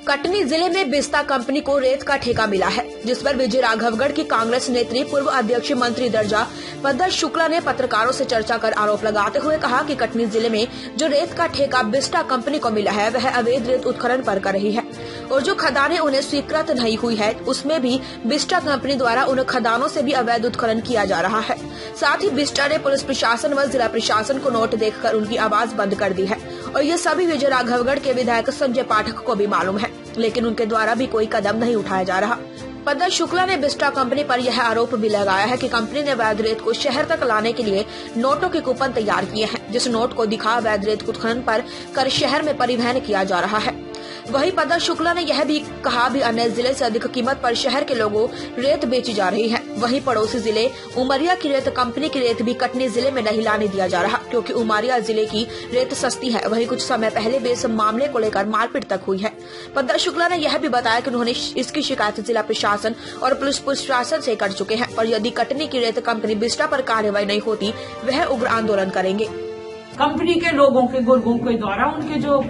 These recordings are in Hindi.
कटनी जिले में बिस्ता कंपनी को रेत का ठेका मिला है, जिस पर विजय राघवगढ़ की कांग्रेस नेत्री पूर्व अध्यक्ष मंत्री दर्जा पद्मा शुक्ला ने पत्रकारों से चर्चा कर आरोप लगाते हुए कहा कि कटनी जिले में जो रेत का ठेका बिस्ता कंपनी को मिला है वह अवैध रेत उत्खनन पर कर रही है और जो खदानें उन्हें स्वीकृत नहीं हुई है उसमें भी बिस्ता कंपनी द्वारा उन खदानों से भी अवैध उत्खनन किया जा रहा है। साथ ही बिस्ता ने पुलिस प्रशासन व जिला प्रशासन को नोट देकर उनकी आवाज बंद कर दी है और ये सभी विजय राघवगढ़ के विधायक संजय पाठक को भी मालूम है, लेकिन उनके द्वारा भी कोई कदम नहीं उठाया जा रहा। पद्मा शुक्ला ने बिस्ता कंपनी पर यह आरोप भी लगाया है कि कंपनी ने अवैध रेत को शहर तक लाने के लिए नोटों के कूपन तैयार किए हैं, जिस नोट को दिखा अवैध रेत उत्खनन पर कर शहर में परिवहन किया जा रहा है। वहीं पद्मा शुक्ला ने यह भी कहा भी अन्य जिले से अधिक कीमत पर शहर के लोगों रेत बेची जा रही है। वहीं पड़ोसी जिले उमरिया की रेत कंपनी की रेत भी कटनी जिले में नहीं लाने दिया जा रहा, क्योंकि उमरिया जिले की रेत सस्ती है। वहीं कुछ समय पहले भी इस मामले को लेकर मारपीट तक हुई है। पद्मा शुक्ला ने यह भी बताया कि उन्होंने इसकी शिकायत जिला प्रशासन और पुलिस प्रशासन से कर चुके हैं और यदि कटनी की रेत कंपनी बिस्ता पर कार्रवाई नहीं होती वह उग्र आंदोलन करेंगे। कंपनी के लोगों के गुर्गों के द्वारा उनके जो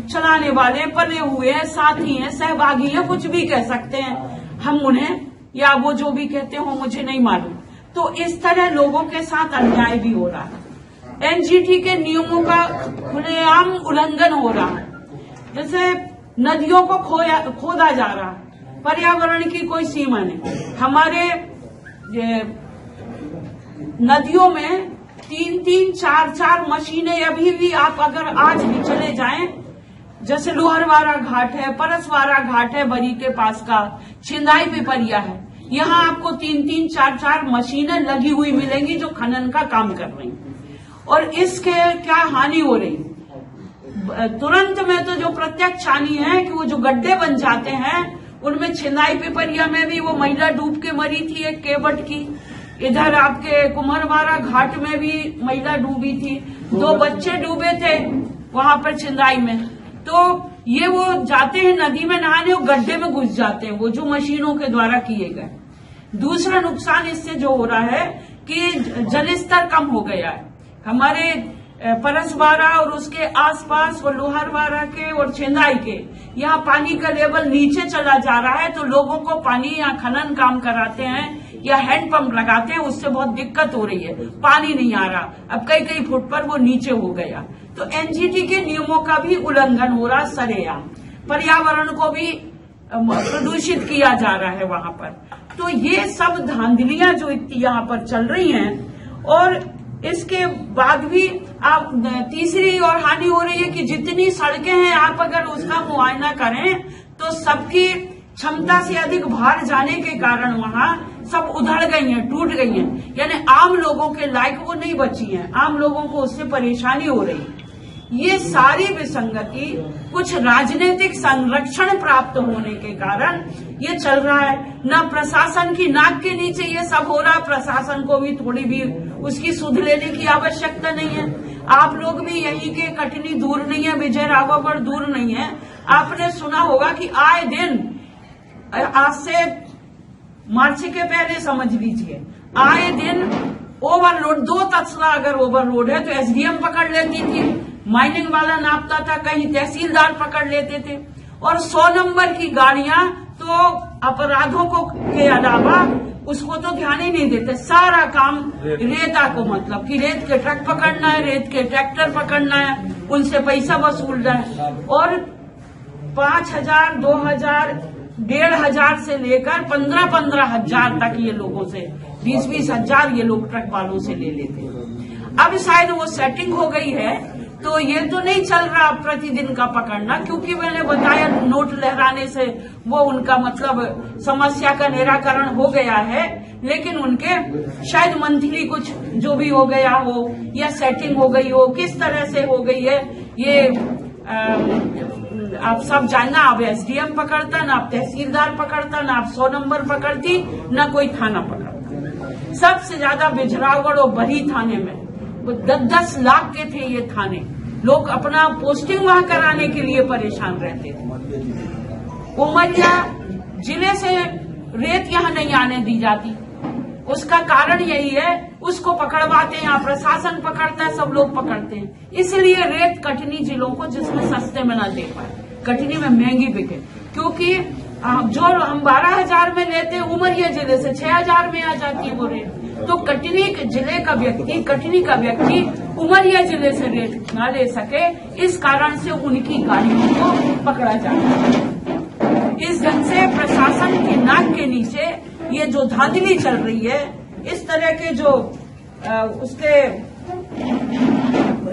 चलाने वाले बने हुए हैं, साथी हैं, सहभागी हैं, कुछ भी कह सकते हैं हम उन्हें, या वो जो भी कहते हो मुझे नहीं मालूम। तो इस तरह लोगों के साथ अन्याय भी हो रहा है। एनजीटी के नियमों का खुलेआम उल्लंघन हो रहा है। जैसे नदियों को खोदा जा रहा है, पर्यावरण की कोई सीमा नहीं। हमारे नदियों में 3-3, 4-4 मशीनें अभी भी, आप अगर आज भी चले जाएं, जैसे लोहरवाड़ा घाट है, परसवाड़ा घाट है बरी के पास का, छिंदाई पिपरिया है, यहाँ आपको 3-3, 4-4 मशीनें लगी हुई मिलेंगी जो खनन का काम कर रही। और इसके क्या हानि हो रही, तुरंत में तो जो प्रत्यक्ष हानि है कि वो जो गड्ढे बन जाते हैं उनमें, छिंदाई पिपरिया में भी वो महिला डूब के मरी थी एक केवट की, इधर आपके कुम्हरवाड़ा घाट में भी महिला डूबी थी, 2 बच्चे डूबे थे वहां पर छिंदाई में। तो ये वो जाते हैं नदी में नहाने और गड्ढे में घुस जाते हैं, वो जो मशीनों के द्वारा किए गए। दूसरा नुकसान इससे जो हो रहा है कि जल स्तर कम हो गया है। हमारे परसवाड़ा और उसके आसपास और लोहरवाड़ा के और छिंदाई के यहाँ पानी का लेवल नीचे चला जा रहा है। तो लोगों को पानी यहाँ खनन काम कराते हैं या हैंडपंप लगाते हैं, उससे बहुत दिक्कत हो रही है, पानी नहीं आ रहा। अब कई फुट पर वो नीचे हो गया। तो एनजीटी के नियमों का भी उल्लंघन हो रहा सरेआम, पर्यावरण को भी प्रदूषित किया जा रहा है वहां पर। तो ये सब धांधलियां जो यहाँ पर चल रही हैं, और इसके बाद भी आप तीसरी और हानि हो रही है कि जितनी सड़कें हैं आप अगर उसका मुआयना करें तो सबकी क्षमता से अधिक भार जाने के कारण वहां सब उधड़ गई हैं, टूट गई हैं, यानी आम लोगों के लायक वो नहीं बची हैं, आम लोगों को उससे परेशानी हो रही है। ये सारी विसंगति कुछ राजनीतिक संरक्षण प्राप्त होने के कारण ये चल रहा है। न प्रशासन की नाक के नीचे ये सब हो रहा है, प्रशासन को भी थोड़ी भी उसकी सुध लेने की आवश्यकता नहीं है। आप लोग भी यही के कटनी दूर नहीं है, विजय राघवगढ़ दूर नहीं है। आपने सुना होगा कि आए दिन, आज से मार्च के पहले समझ लीजिए, आए दिन ओवरलोड, 2 तस्ला अगर ओवरलोड है तो एसडीएम पकड़ लेती थी, माइनिंग वाला नापता था, कहीं तहसीलदार पकड़ लेते थे। और 100 नंबर की गाड़ियां तो अपराधों को के अलावा उसको तो ध्यान ही नहीं देते। सारा काम रेता को, मतलब कि रेत के ट्रक पकड़ना है, रेत के ट्रैक्टर पकड़ना है, उनसे पैसा वसूलना है। और 5,000, 2,000, 1,500 से लेकर 15-15 हजार तक ये लोगों से, 20-20 हजार ये लोग ट्रक वालों से ले लेते हैं। अब शायद वो सेटिंग हो गई है, तो ये तो नहीं चल रहा प्रतिदिन का पकड़ना, क्योंकि मैंने बताया नोट लहराने से वो उनका मतलब समस्या का निराकरण हो गया है। लेकिन उनके शायद मंथली कुछ जो भी हो गया हो या सेटिंग हो गई हो, किस तरह से हो गई है ये आप सब जानना। अब एसडीएम पकड़ता, ना आप तहसीलदार पकड़ता, ना आप 100 नंबर पकड़ती, ना कोई थाना पकड़ता। सबसे ज्यादा बिजरावगढ़ और बरी थाने में 10-10 लाख के थे ये थाने, लोग अपना पोस्टिंग वहां कराने के लिए परेशान रहते थे। उमरिया जिले से रेत यहाँ नहीं आने दी जाती, उसका कारण यही है, उसको पकड़वाते हैं, यहाँ प्रशासन पकड़ता है, सब लोग पकड़ते हैं, इसलिए रेत कटनी जिलों को जिसमें सस्ते में न दे पाए। कटनी में महंगी बिके, क्योंकि जो हम 12,000 में लेते उमरिया जिले से 6,000 में आ जाती है वो रेट। तो कटनी जिले का व्यक्ति उमरिया जिले से रेट ना ले सके, इस कारण से उनकी गाड़ियों को पकड़ा जाता है। इस ढंग से प्रशासन की नाक के नीचे ये जो धांधली चल रही है, इस तरह के जो उसके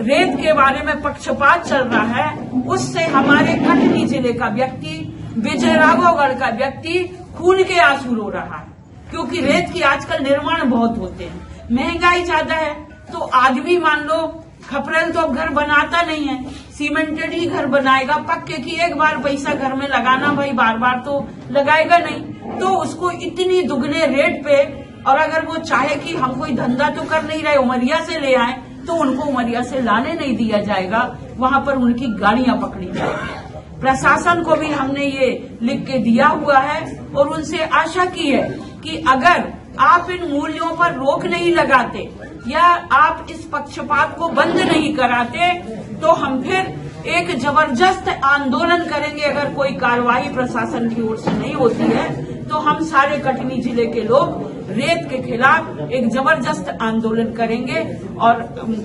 रेत के बारे में पक्षपात चल रहा है, उससे हमारे कटनी जिले का व्यक्ति, विजय राघवगढ़ का व्यक्ति खून के आंसू रो रहा है। क्योंकि रेत की आजकल निर्माण बहुत होते हैं, महंगाई ज्यादा है, तो आदमी मान लो खपरेल तो अब घर बनाता नहीं है, सीमेंटेड ही घर बनाएगा। पक्के की एक बार पैसा घर में लगाना भाई, बार बार तो लगाएगा नहीं, तो उसको इतनी दुगने रेट पे, और अगर वो चाहे कि हम कोई धंधा तो कर नहीं रहे, उमरिया से ले आए, तो उनको उमरिया से लाने नहीं दिया जाएगा, वहां पर उनकी गाड़ियां पकड़ी जाएगी। प्रशासन को भी हमने ये लिख के दिया हुआ है और उनसे आशा की है कि अगर आप इन मूल्यों पर रोक नहीं लगाते या आप इस पक्षपात को बंद नहीं कराते, तो हम फिर एक जबरदस्त आंदोलन करेंगे। अगर कोई कार्रवाई प्रशासन की ओर से नहीं होती है, तो हम सारे कटनी जिले के लोग रेत के खिलाफ एक जबरदस्त आंदोलन करेंगे, और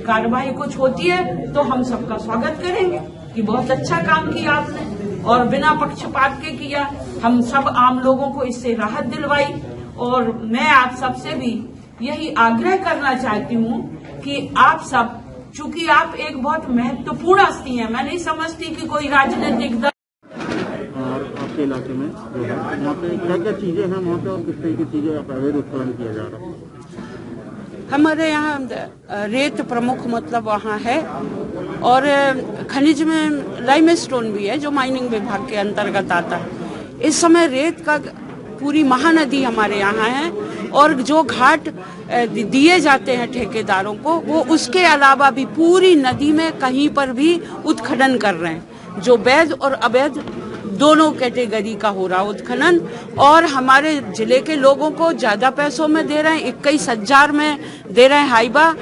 कार्रवाई कुछ होती है तो हम सबका स्वागत करेंगे कि बहुत अच्छा काम किया आपने, और बिना पक्षपात के किया। हम सब आम लोगों को इससे राहत दिलवाई, और मैं आप सबसे भी यही आग्रह करना चाहती हूँ कि आप सब, चूंकि आप एक बहुत महत्वपूर्ण हस्ती हैं, मैं नहीं समझती कि कोई राजनीतिक दल। और आपके इलाके में जो है वहाँ पे क्या क्या चीजें हैं वहाँ पे, और किस तरह की चीजें अवैध उत्खनन किया जा रहा है? हमारे यहाँ रेत प्रमुख मतलब वहाँ है, और खनिज में लाइमस्टोन भी है जो माइनिंग विभाग के अंतर्गत आता है। इस समय रेत का पूरी महानदी हमारे यहाँ है, और जो घाट दिए जाते हैं ठेकेदारों को, वो उसके अलावा भी पूरी नदी में कहीं पर भी उत्खनन कर रहे हैं, जो वैध और अवैध दोनों कैटेगरी का हो रहा उत्खनन। और हमारे जिले के लोगों को ज्यादा पैसों में दे रहे हैं, 21,000 में दे रहे हैं हाइबा,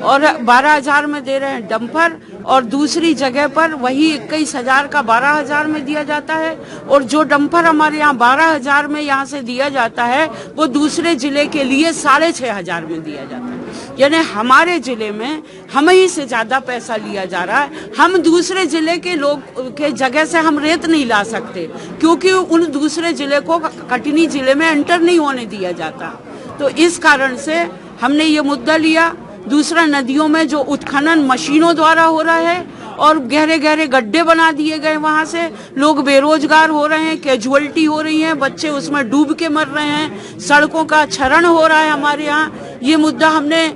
और 12,000 में दे रहे हैं डंपर, और दूसरी जगह पर वही 21,000 का 12,000 में दिया जाता है। और जो डंपर हमारे यहाँ 12,000 में यहाँ से दिया जाता है, वो दूसरे जिले के लिए 6,500 में दिया जाता है। यानी हमारे जिले में हम ही से ज्यादा पैसा लिया जा रहा है। हम दूसरे जिले के लोग के जगह से हम रेत नहीं ला सकते, क्योंकि उन दूसरे जिले को कटनी जिले में एंटर नहीं होने दिया जाता। तो इस कारण से हमने ये मुद्दा लिया। दूसरा, नदियों में जो उत्खनन मशीनों द्वारा हो रहा है, और गहरे गहरे गड्ढे बना दिए गए, वहां से लोग बेरोजगार हो रहे हैं, कैजुअलिटी हो रही है, बच्चे उसमें डूब के मर रहे हैं, सड़कों का क्षरण हो रहा है हमारे यहाँ। ये मुद्दा हमने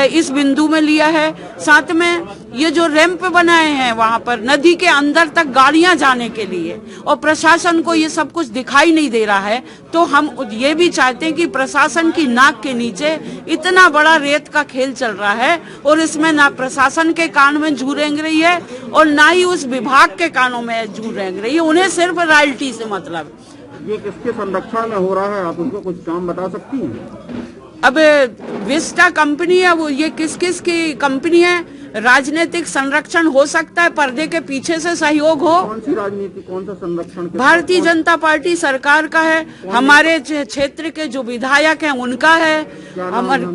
इस बिंदु में लिया है। साथ में ये जो रैंप बनाए हैं वहां पर नदी के अंदर तक गाड़ियां जाने के लिए, और प्रशासन को ये सब कुछ दिखाई नहीं दे रहा है, तो हम ये भी चाहते हैं कि प्रशासन की नाक के नीचे इतना बड़ा रेत का खेल चल रहा है, और इसमें ना प्रशासन के कान में जू रेंग रही है और ना ही उस विभाग के कानों में जू रेंग रही है। उन्हें सिर्फ रॉयल्टी से मतलब। ये किसके संरक्षण में हो रहा है, आप उनको कुछ नाम बता सकती हैं? अब विस्टा कंपनी है, वो ये किस किस की कंपनी है? राजनीतिक संरक्षण हो सकता है, पर्दे के पीछे से सहयोग हो। कौन सी राजनीति, कौन सा संरक्षण? भारतीय जनता पार्टी सरकार का है, हमारे क्षेत्र के जो विधायक हैं उनका है। क्या नाम है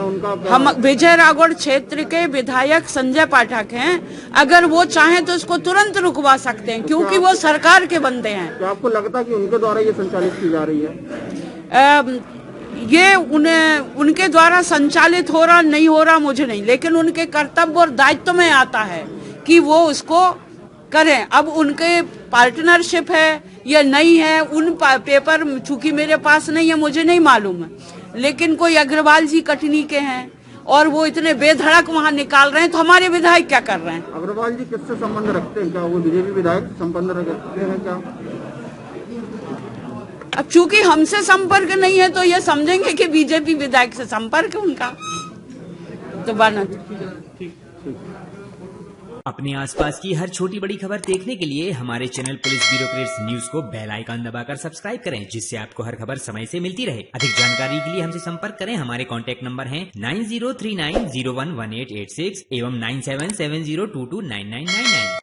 उनका? हम विजय राघवगढ़ क्षेत्र के विधायक संजय पाठक हैं। अगर वो चाहें तो इसको तुरंत रुकवा सकते हैं, क्योंकि वो सरकार के बंदे हैं। क्या आपको लगता है कि उनके द्वारा ये संचालित की जा रही है? ये उनके द्वारा संचालित हो रहा नहीं हो रहा मुझे नहीं, लेकिन उनके कर्तव्य और दायित्व में आता है कि वो उसको करें। अब उनके पार्टनरशिप है या नहीं है, उन पेपर चूंकि मेरे पास नहीं है, मुझे नहीं मालूम है, लेकिन कोई अग्रवाल जी कटनी के हैं और वो इतने बेधड़क वहाँ निकाल रहे हैं, तो हमारे विधायक क्या कर रहे हैं? अग्रवाल जी किससे संबंध रखते हैं? क्या वो बीजेपी विधायक से संबंध रखते हैं क्या? अब चूंकि हमसे संपर्क नहीं है, तो ये समझेंगे कि बीजेपी विधायक से संपर्क है उनका, तो बना। अपने आसपास की हर छोटी बड़ी खबर देखने के लिए हमारे चैनल पुलिस ब्यूरोक्रेट्स न्यूज को बेल आइकन दबाकर सब्सक्राइब करें, जिससे आपको हर खबर समय से मिलती रहे। अधिक जानकारी के लिए हमसे संपर्क करें। हमारे कॉन्टैक्ट नंबर हैं 9039011886 एवं 9770229999।